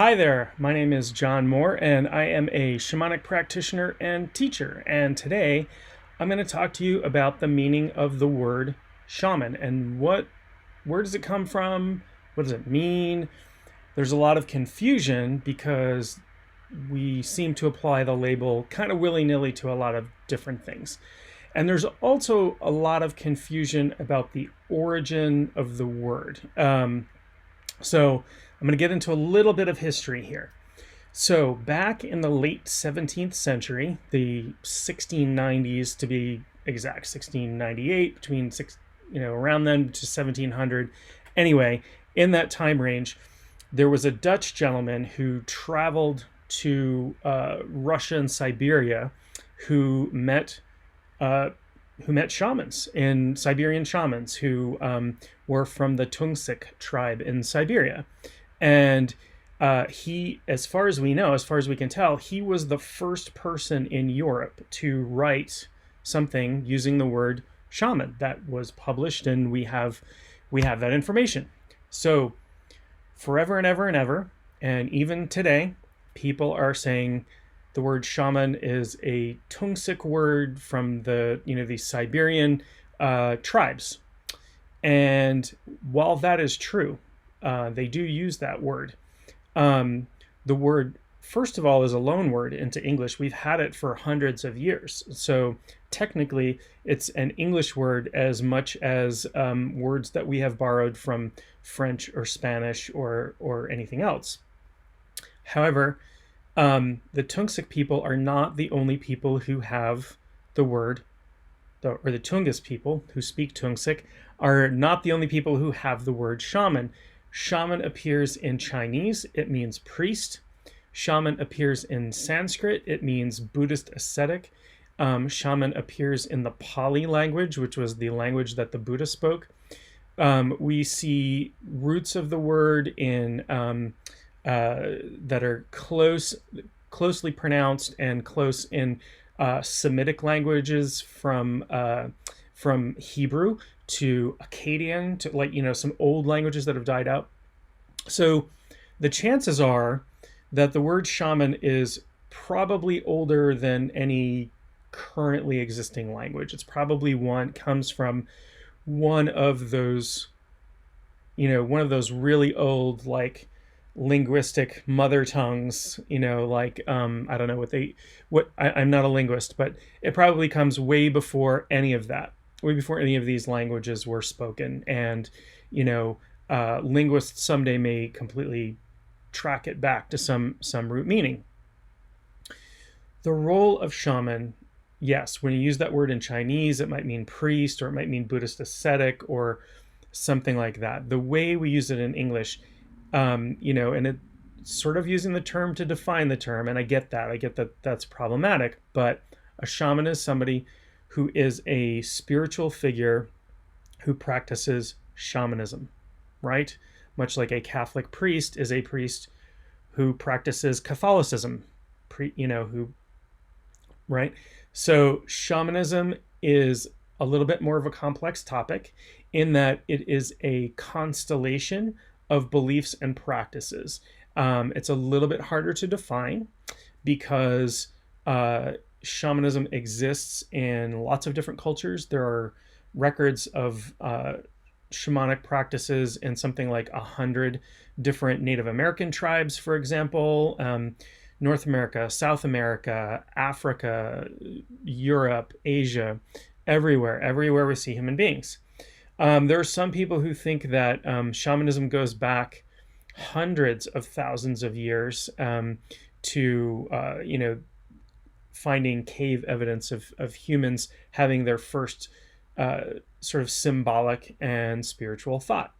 Hi there, my name is John Moore, and I am a shamanic practitioner and teacher. And today I'm going to talk to you about the meaning of the word shaman and where does it come from? What does it mean? There's a lot of confusion because we seem to apply the label kind of willy-nilly to a lot of different things. And there's also a lot of confusion about the origin of the word. So I'm going to get into a little bit of history here. So back in the late 17th century, the 1690s to be exact, 1698, between around then to 1700. Anyway, in that time range, there was a Dutch gentleman who traveled to Russia and Siberia, who met shamans, in Siberian shamans who were from the Tungus tribe in Siberia. And he, as far as we know, as far as we can tell, he was the first person in Europe to write something using the word shaman that was published, and we have that information. So forever and ever and ever, and even today, people are saying the word shaman is a Tungus word from the Siberian tribes. And while that is true, they do use that word. The word, first of all, is a loan word into English. We've had it for hundreds of years. So technically, it's an English word as much as words that we have borrowed from French or Spanish or anything else. However, the Tungus people are not the only people who have the word, or the Tungus people who speak Tungus are not the only people who have the word shaman. Shaman appears in Chinese, it means priest. Shaman appears in Sanskrit, it means Buddhist ascetic. Shaman appears in the Pali language, which was the language that the Buddha spoke. We see roots of the word in that are closely pronounced and close in Semitic languages, from Hebrew to Akkadian to some old languages that have died out. So the chances are that the word shaman is probably older than any currently existing language. It's probably comes from one of those really old, linguistic mother tongues, I don't know I'm not a linguist, but it probably comes way before any of these languages were spoken. And linguists someday may completely track it back to some root meaning. The role of shaman, yes, when you use that word in Chinese, it might mean priest, or it might mean Buddhist ascetic, or something like that. The way we use it in English, and it's sort of using the term to define the term, and I get that that's problematic, but a shaman is somebody who is a spiritual figure who practices shamanism, right? Much like a Catholic priest is a priest who practices Catholicism, right? So shamanism is a little bit more of a complex topic in that it is a constellation of beliefs and practices. It's a little bit harder to define because shamanism exists in lots of different cultures. There are records of shamanic practices in something like 100 different Native American tribes, for example, North America, South America, Africa, Europe, Asia, everywhere we see human beings. There are some people who think that shamanism goes back hundreds of thousands of years to finding cave evidence of humans having their first sort of symbolic and spiritual thought.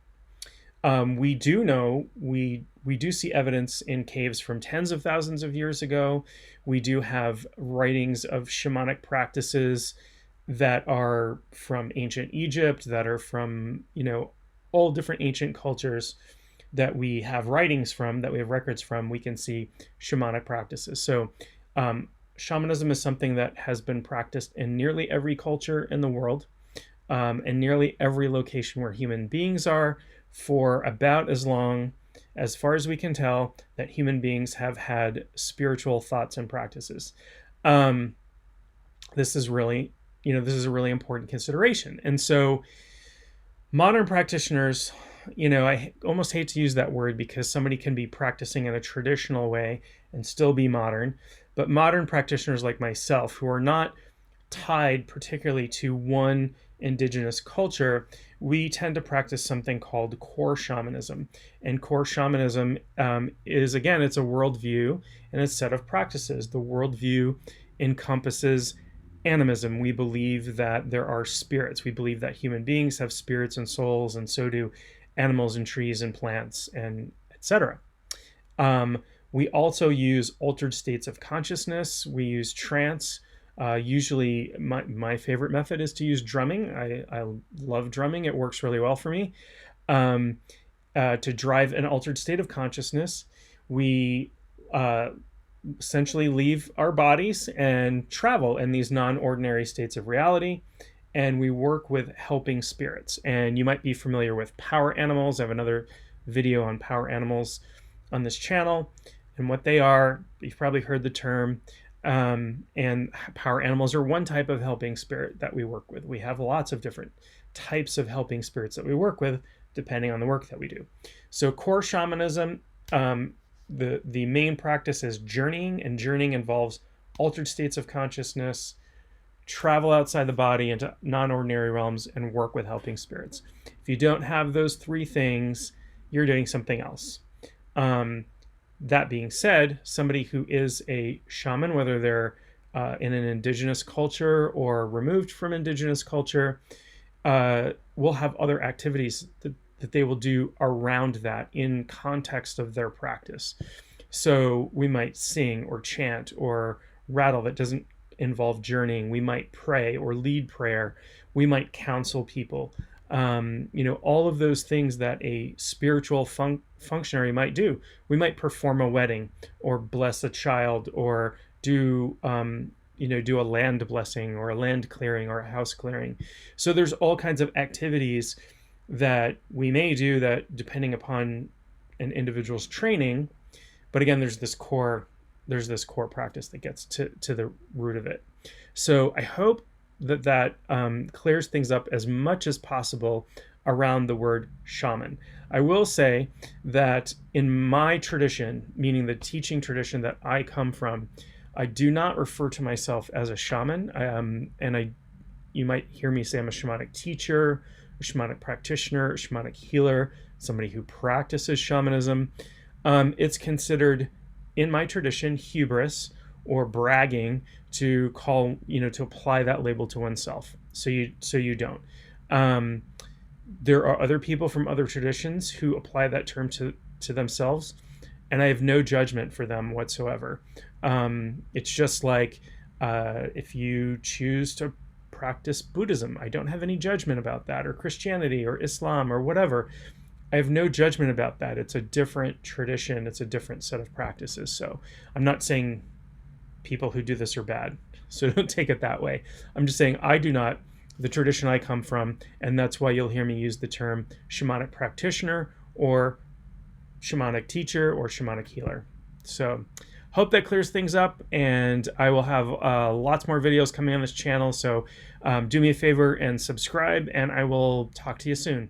We do see evidence in caves from tens of thousands of years ago. We do have writings of shamanic practices that are from ancient Egypt, that are from all different ancient cultures that we have writings from, that we have records from. We can see shamanic practices. So shamanism is something that has been practiced in nearly every culture in the world, and nearly every location where human beings are, for about as long as far as we can tell, that human beings have had spiritual thoughts and practices. This is really, this is a really important consideration. And so modern practitioners, I almost hate to use that word because somebody can be practicing in a traditional way and still be modern. But modern practitioners like myself, who are not tied particularly to one indigenous culture, we tend to practice something called core shamanism. And core shamanism is, again, it's a worldview and a set of practices. The worldview encompasses animism. We believe that there are spirits. We believe that human beings have spirits and souls, and so do animals and trees and plants, and etc. We also use altered states of consciousness. We use trance. Usually, my favorite method is to use drumming. I love drumming. It works really well for me. To drive an altered state of consciousness, we essentially leave our bodies and travel in these non-ordinary states of reality, and we work with helping spirits. And you might be familiar with power animals. I have another video on power animals on this channel and what they are. You've probably heard the term. And power animals are one type of helping spirit that we work with. We have lots of different types of helping spirits that we work with depending on the work that we do. So core shamanism, the main practice is journeying, and journeying involves altered states of consciousness, travel outside the body into non-ordinary realms, and work with helping spirits. If you don't have those three things, you're doing something else. That being said, somebody who is a shaman, whether they're in an indigenous culture or removed from indigenous culture, will have other activities that they will do around that in context of their practice. So we might sing or chant or rattle that doesn't involve journeying. We might pray or lead prayer. We might counsel people. All of those things that a spiritual functionary might do. We might perform a wedding or bless a child or do a land blessing or a land clearing or a house clearing. So there's all kinds of activities that we may do that depending upon an individual's training. But again, there's this core practice that gets to the root of it. So I hope that clears things up as much as possible around the word shaman. I will say that in my tradition, meaning the teaching tradition that I come from, I do not refer to myself as a shaman. You might hear me say I'm a shamanic teacher, a shamanic practitioner, a shamanic healer, somebody who practices shamanism. It's considered in my tradition hubris or bragging to call, to apply that label to oneself. So you don't. There are other people from other traditions who apply that term to themselves, and I have no judgment for them whatsoever. It's just like if you choose to practice Buddhism, I don't have any judgment about that, or Christianity or Islam or whatever. I have no judgment about that. It's a different tradition. It's a different set of practices. So I'm not saying people who do this are bad. So don't take it that way. I'm just saying I do not, the tradition I come from, and that's why you'll hear me use the term shamanic practitioner or shamanic teacher or shamanic healer. So hope that clears things up, and I will have lots more videos coming on this channel. So do me a favor and subscribe, and I will talk to you soon.